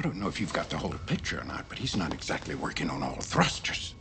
don't know if you've got the whole picture or not, but he's not exactly working on all thrusters.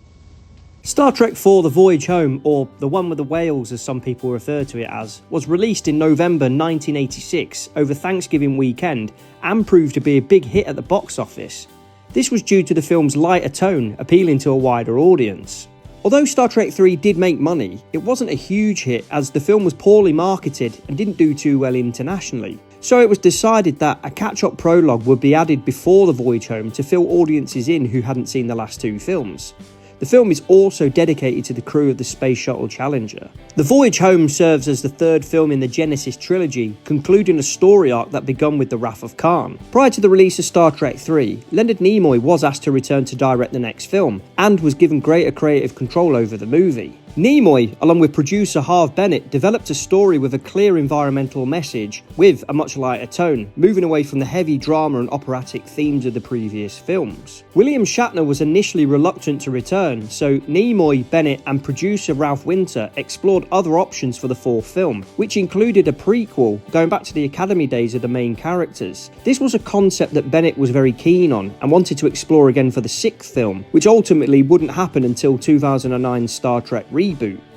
Star Trek IV The Voyage Home, or the one with the whales as some people refer to it as, was released in November 1986 over Thanksgiving weekend and proved to be a big hit at the box office. This was due to the film's lighter tone appealing to a wider audience. Although Star Trek III did make money, it wasn't a huge hit as the film was poorly marketed and didn't do too well internationally. So it was decided that a catch-up prologue would be added before The Voyage Home to fill audiences in who hadn't seen the last two films. The film is also dedicated to the crew of the Space Shuttle Challenger. The Voyage Home serves as the third film in the Genesis trilogy, concluding a story arc that began with the Wrath of Khan. Prior to the release of Star Trek III, Leonard Nimoy was asked to return to direct the next film, and was given greater creative control over the movie. Nimoy, along with producer Harve Bennett, developed a story with a clear environmental message, with a much lighter tone, moving away from the heavy drama and operatic themes of the previous films. William Shatner was initially reluctant to return, so Nimoy, Bennett and producer Ralph Winter explored other options for the fourth film, which included a prequel going back to the Academy days of the main characters. This was a concept that Bennett was very keen on and wanted to explore again for the sixth film, which ultimately wouldn't happen until 2009's Star Trek reboot.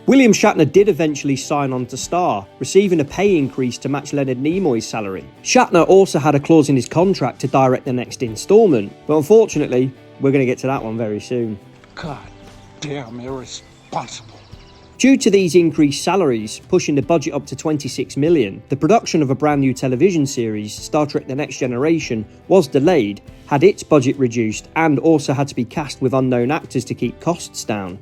William Shatner did eventually sign on to star, receiving a pay increase to match Leonard Nimoy's salary. Shatner also had a clause in his contract to direct the next instalment, but unfortunately, we're going to get to that one very soon. God damn irresponsible. Due to these increased salaries, pushing the budget up to $26 million, the production of a brand new television series, Star Trek The Next Generation, was delayed, had its budget reduced, and also had to be cast with unknown actors to keep costs down.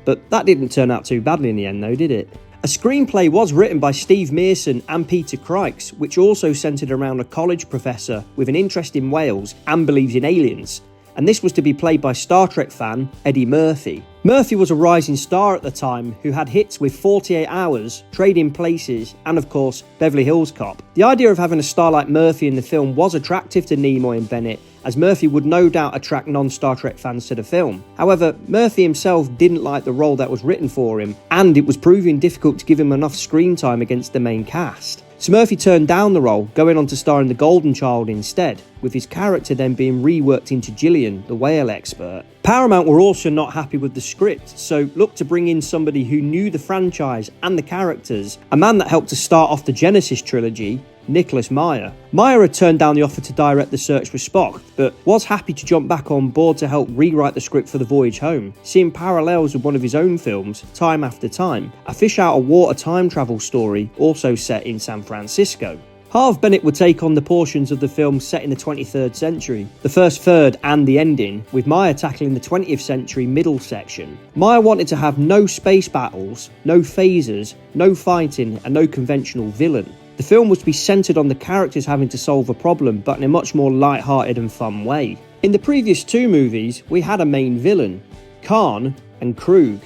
But that didn't turn out too badly in the end though, did it? A screenplay was written by Steve Mearson and Peter Crykes, which also centred around a college professor with an interest in whales and believes in aliens, and this was to be played by Star Trek fan Eddie Murphy. Murphy was a rising star at the time who had hits with 48 Hours, Trading Places and of course Beverly Hills Cop. The idea of having a star like Murphy in the film was attractive to Nimoy and Bennett, as Murphy would no doubt attract non-Star Trek fans to the film. However, Murphy himself didn't like the role that was written for him, and it was proving difficult to give him enough screen time against the main cast. So Murphy turned down the role, going on to star in The Golden Child instead, with his character then being reworked into Gillian, the whale expert. Paramount were also not happy with the script, so looked to bring in somebody who knew the franchise and the characters, a man that helped to start off the Genesis trilogy, Nicholas Meyer. Meyer had turned down the offer to direct The Search for Spock, but was happy to jump back on board to help rewrite the script for The Voyage Home, seeing parallels with one of his own films, Time After Time, a fish out of water time travel story also set in San Francisco. Harve Bennett would take on the portions of the film set in the 23rd century, the first third and the ending, with Meyer tackling the 20th century middle section. Meyer wanted to have no space battles, no phasers, no fighting and no conventional villain. The film was to be centred on the characters having to solve a problem, but in a much more light-hearted and fun way. In the previous two movies, we had a main villain, Khan and Krug.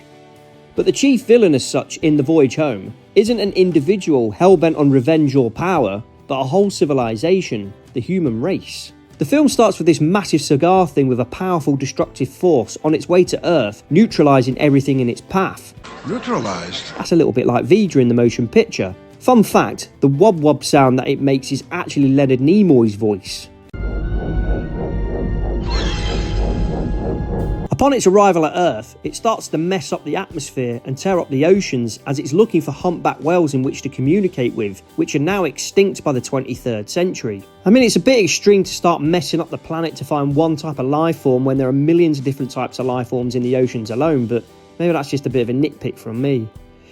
But the chief villain as such in The Voyage Home isn't an individual hell-bent on revenge or power, but a whole civilization, the human race. The film starts with this massive cigar thing with a powerful destructive force on its way to Earth, neutralising everything in its path. Neutralized? That's a little bit like Vidra in the motion picture. Fun fact, the wob-wob sound that it makes is actually Leonard Nimoy's voice. Upon its arrival at Earth, it starts to mess up the atmosphere and tear up the oceans as it's looking for humpback whales in which to communicate with, which are now extinct by the 23rd century. I mean, it's a bit extreme to start messing up the planet to find one type of life form when there are millions of different types of life forms in the oceans alone, but maybe that's just a bit of a nitpick from me.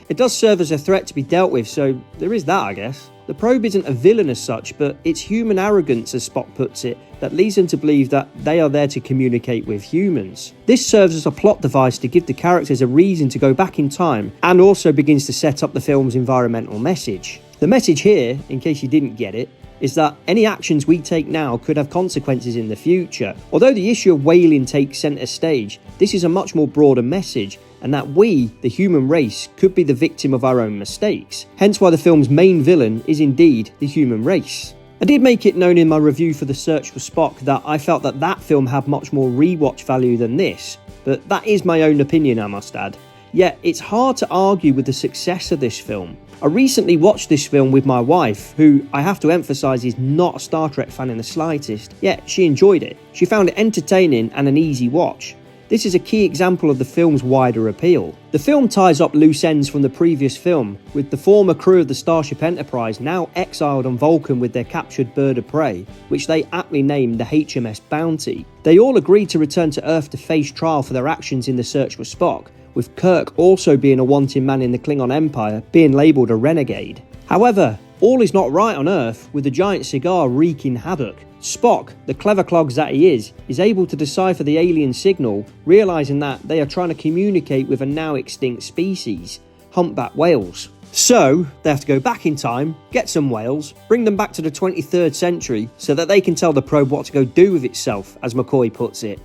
It does serve as a threat to be dealt with, so there is that, I guess. The probe isn't a villain as such, but it's human arrogance, as Spock puts it, that leads them to believe that they are there to communicate with humans. This serves as a plot device to give the characters a reason to go back in time, and also begins to set up the film's environmental message. The message here, in case you didn't get it, is that any actions we take now could have consequences in the future. Although the issue of whaling takes centre stage, this is a much more broader message, and that we, the human race, could be the victim of our own mistakes. Hence why the film's main villain is indeed the human race. I did make it known in my review for The Search for Spock that I felt that that film had much more rewatch value than this, but that is my own opinion, I must add. Yet it's hard to argue with the success of this film. I recently watched this film with my wife, who I have to emphasise is not a Star Trek fan in the slightest, yet she enjoyed it. She found it entertaining and an easy watch. This is a key example of the film's wider appeal. The film ties up loose ends from the previous film, with the former crew of the Starship Enterprise now exiled on Vulcan with their captured bird of prey, which they aptly named the HMS Bounty. They all agreed to return to Earth to face trial for their actions in the search for Spock, with Kirk also being a wanted man in the Klingon Empire, being labelled a renegade. However, all is not right on Earth, with the giant cigar wreaking havoc. Spock, the clever clogs that he is able to decipher the alien signal, realising that they are trying to communicate with a now extinct species, humpback whales. So, they have to go back in time, get some whales, bring them back to the 23rd century so that they can tell the probe what to go do with itself, as McCoy puts it.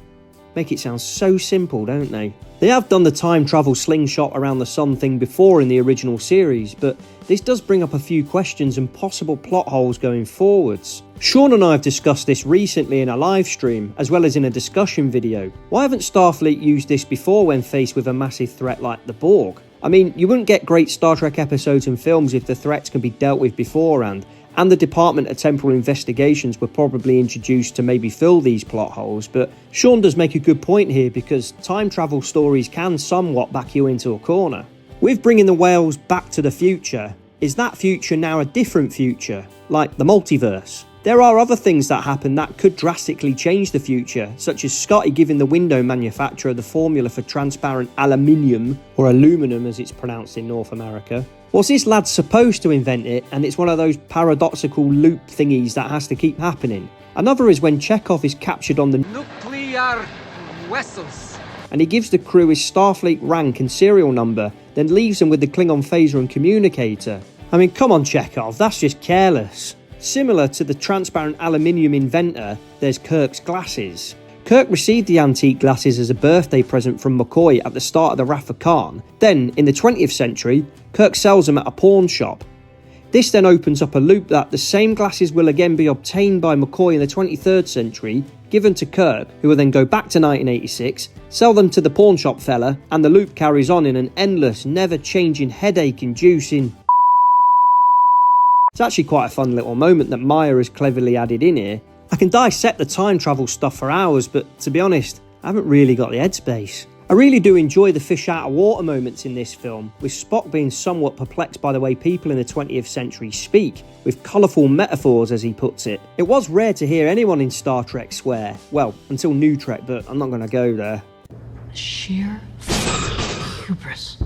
Make it sound so simple, don't they? They have done the time travel slingshot around the sun thing before in the original series, but this does bring up a few questions and possible plot holes going forwards. Sean and I have discussed this recently in a live stream, as well as in a discussion video. Why haven't Starfleet used this before when faced with a massive threat like the Borg? I mean, you wouldn't get great Star Trek episodes and films if the threats can be dealt with beforehand, and the Department of Temporal Investigations were probably introduced to maybe fill these plot holes, but Sean does make a good point here because time travel stories can somewhat back you into a corner. With bringing the whales back to the future, is that future now a different future, like the multiverse? There are other things that happen that could drastically change the future, such as Scotty giving the window manufacturer the formula for transparent aluminium, or aluminum as it's pronounced in North America. Was this lad supposed to invent it, and it's one of those paradoxical loop thingies that has to keep happening? Another is when Chekhov is captured on the nuclear vessels, and he gives the crew his Starfleet rank and serial number, then leaves them with the Klingon phaser and communicator. I mean, come on Chekhov, that's just careless. Similar to the transparent aluminium inventor, there's Kirk's glasses. Kirk received the antique glasses as a birthday present from McCoy at the start of the Wrath of Khan. Then, in the 20th century, Kirk sells them at a pawn shop. This then opens up a loop that the same glasses will again be obtained by McCoy in the 23rd century, given to Kirk, who will then go back to 1986, sell them to the pawn shop fella, and the loop carries on in an endless, never-changing, headache-inducing... It's actually quite a fun little moment that Meyer has cleverly added in here. I can dissect the time travel stuff for hours, but to be honest, I haven't really got the headspace. I really do enjoy the fish out of water moments in this film, with Spock being somewhat perplexed by the way people in the 20th century speak, with colourful metaphors as he puts it. It was rare to hear anyone in Star Trek swear, well, until New Trek, but I'm not going to go there. Sheer hubris.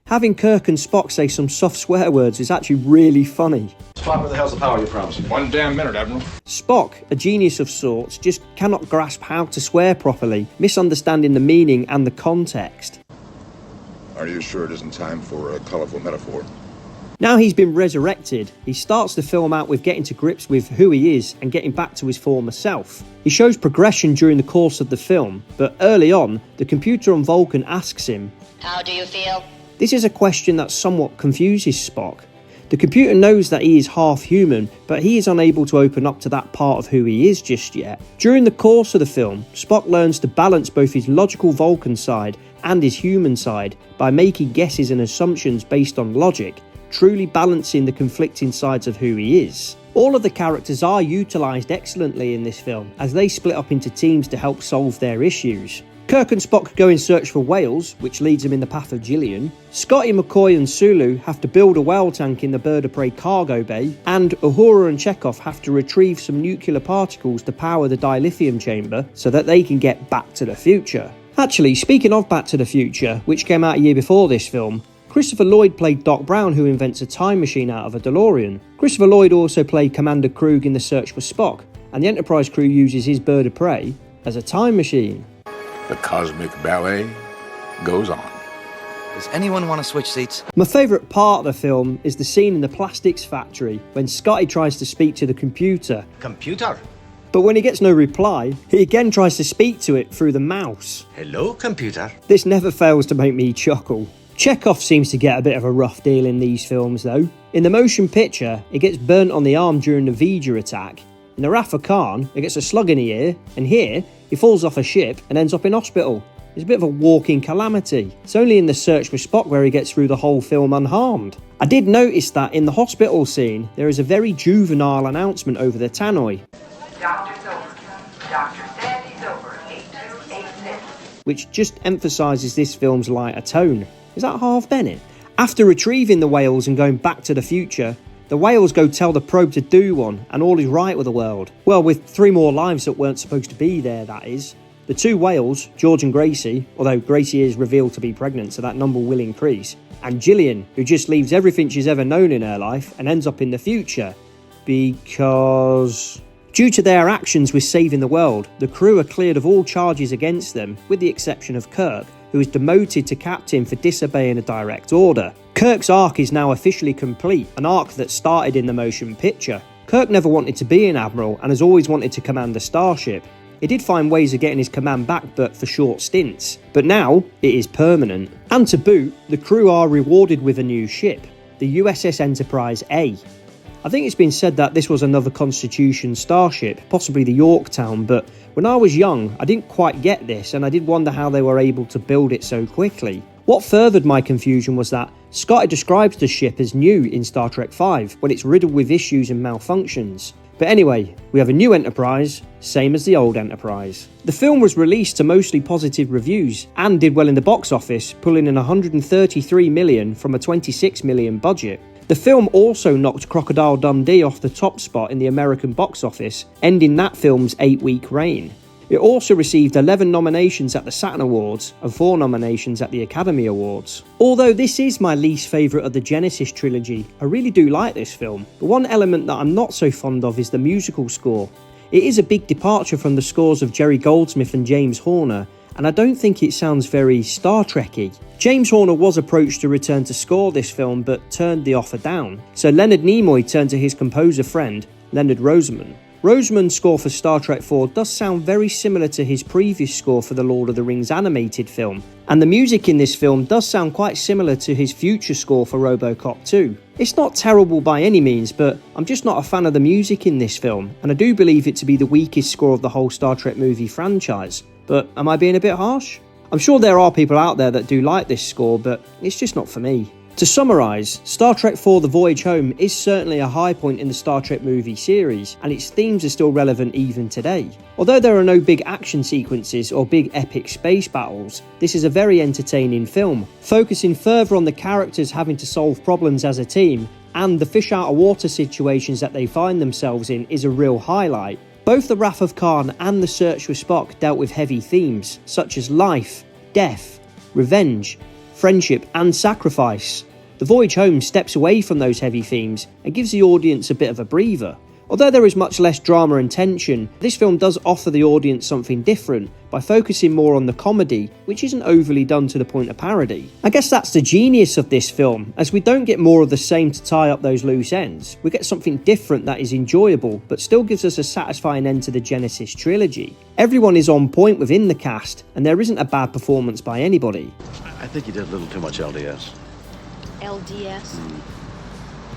Having Kirk and Spock say some soft swear words is actually really funny. Spock, where the hell's the power you promised me? One damn minute, Admiral. Spock, a genius of sorts, just cannot grasp how to swear properly, misunderstanding the meaning and the context. Are you sure it isn't time for a colourful metaphor? Now he's been resurrected, he starts the film out with getting to grips with who he is and getting back to his former self. He shows progression during the course of the film, but early on, the computer on Vulcan asks him, "How do you feel?" This is a question that somewhat confuses Spock. The computer knows that he is half human, but he is unable to open up to that part of who he is just yet. During the course of the film, Spock learns to balance both his logical Vulcan side and his human side by making guesses and assumptions based on logic, truly balancing the conflicting sides of who he is. All of the characters are utilised excellently in this film, as they split up into teams to help solve their issues. Kirk and Spock go in search for whales, which leads them in the path of Jillian. Scotty, McCoy and Sulu have to build a whale tank in the Bird of Prey cargo bay, and Uhura and Chekhov have to retrieve some nuclear particles to power the dilithium chamber so that they can get back to the future. Actually, speaking of Back to the Future, which came out a year before this film, Christopher Lloyd played Doc Brown, who invents a time machine out of a DeLorean. Christopher Lloyd also played Commander Krug in The Search for Spock, and the Enterprise crew uses his Bird of Prey as a time machine. The cosmic ballet goes on. Does anyone want to switch seats? My favourite part of the film is the scene in the plastics factory when Scotty tries to speak to the computer. Computer? But when he gets no reply, he again tries to speak to it through the mouse. Hello, computer. This never fails to make me chuckle. Chekhov seems to get a bit of a rough deal in these films though. In the motion picture, he gets burnt on the arm during the V'ger attack. In the Wrath of Khan, he gets a slug in the ear, and here, he falls off a ship and ends up in hospital. is a bit of a walking calamity. It's only in The Search for Spock where he gets through the whole film unharmed. I did notice that in the hospital scene, there is a very juvenile announcement over the tannoy, Doctor's over. Dr. Sandy's over. 8286. which just emphasises this film's lighter tone. Is that Harve Bennett? After retrieving the whales and going back to the future, the whales go tell the probe to do one, and all is right with the world. Well, with 3 more lives that weren't supposed to be there, that is. The 2 whales, George and Gracie, although Gracie is revealed to be pregnant, so that number will increase, and Gillian, who just leaves everything she's ever known in her life and ends up in the future. Because due to their actions with saving the world, the crew are cleared of all charges against them, with the exception of Kirk, who is demoted to captain for disobeying a direct order. Kirk's arc is now officially complete, an arc that started in the motion picture. Kirk never wanted to be an admiral and has always wanted to command a starship. He did find ways of getting his command back, but for short stints. But now, it is permanent. And to boot, the crew are rewarded with a new ship, the USS Enterprise A. I think it's been said that this was another Constitution starship, possibly the Yorktown, but when I was young, I didn't quite get this, and I did wonder how they were able to build it so quickly. What furthered my confusion was that Scotty describes the ship as new in Star Trek V, when it's riddled with issues and malfunctions. But anyway, we have a new Enterprise, same as the old Enterprise. The film was released to mostly positive reviews and did well in the box office, pulling in $133 million from a $26 million budget. The film also knocked Crocodile Dundee off the top spot in the American box office, ending that film's 8-week reign. It also received 11 nominations at the Saturn Awards and 4 nominations at the Academy Awards. Although this is my least favourite of the Genesis trilogy, I really do like this film. The one element that I'm not so fond of is the musical score. It is a big departure from the scores of Jerry Goldsmith and James Horner, and I don't think it sounds very Star Trek-y. James Horner was approached to return to score this film but turned the offer down, so Leonard Nimoy turned to his composer friend, Leonard Rosenman. Rosenman's score for Star Trek IV does sound very similar to his previous score for the Lord of the Rings animated film, and the music in this film does sound quite similar to his future score for RoboCop 2. It's not terrible by any means, but I'm just not a fan of the music in this film, and I do believe it to be the weakest score of the whole Star Trek movie franchise. But am I being a bit harsh? I'm sure there are people out there that do like this score, but it's just not for me. To summarise, Star Trek IV The Voyage Home is certainly a high point in the Star Trek movie series, and its themes are still relevant even today. Although there are no big action sequences or big epic space battles, this is a very entertaining film, focusing further on the characters having to solve problems as a team, and the fish out of water situations that they find themselves in is a real highlight. Both The Wrath of Khan and The Search for Spock dealt with heavy themes, such as life, death, revenge, friendship and sacrifice. The Voyage Home steps away from those heavy themes and gives the audience a bit of a breather. Although there is much less drama and tension, this film does offer the audience something different by focusing more on the comedy, which isn't overly done to the point of parody. I guess that's the genius of this film, as we don't get more of the same to tie up those loose ends. We get something different that is enjoyable, but still gives us a satisfying end to the Genesis trilogy. Everyone is on point within the cast, and there isn't a bad performance by anybody. I think you did a little too much LDS. LDS?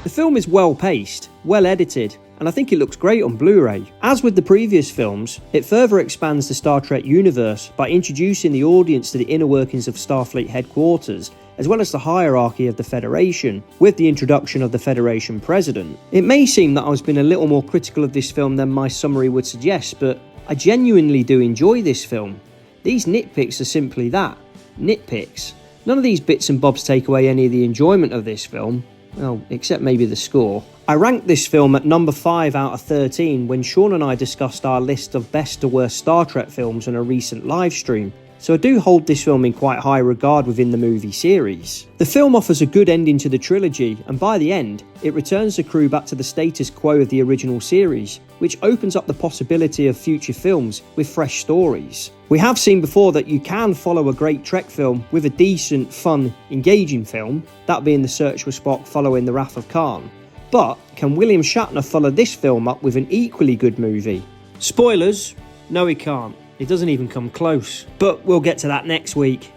The film is well paced, well edited, and I think it looks great on Blu-ray. As with the previous films, it further expands the Star Trek universe by introducing the audience to the inner workings of Starfleet headquarters, as well as the hierarchy of the Federation, with the introduction of the Federation President. It may seem that I was being a little more critical of this film than my summary would suggest, but I genuinely do enjoy this film. These nitpicks are simply that, nitpicks. None of these bits and bobs take away any of the enjoyment of this film, well, except maybe the score. I ranked this film at number 5 out of 13 when Sean and I discussed our list of best to worst Star Trek films on a recent live stream, so I do hold this film in quite high regard within the movie series. The film offers a good ending to the trilogy, and by the end, it returns the crew back to the status quo of the original series, which opens up the possibility of future films with fresh stories. We have seen before that you can follow a great Trek film with a decent, fun, engaging film, that being The Search for Spock following The Wrath of Khan. But can William Shatner follow this film up with an equally good movie? Spoilers, no he can't. It doesn't even come close. But we'll get to that next week.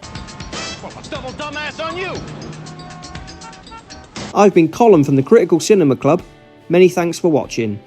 Well, let's double dumbass on you! I've been Colm from the Critical Cinema Club. Many thanks for watching.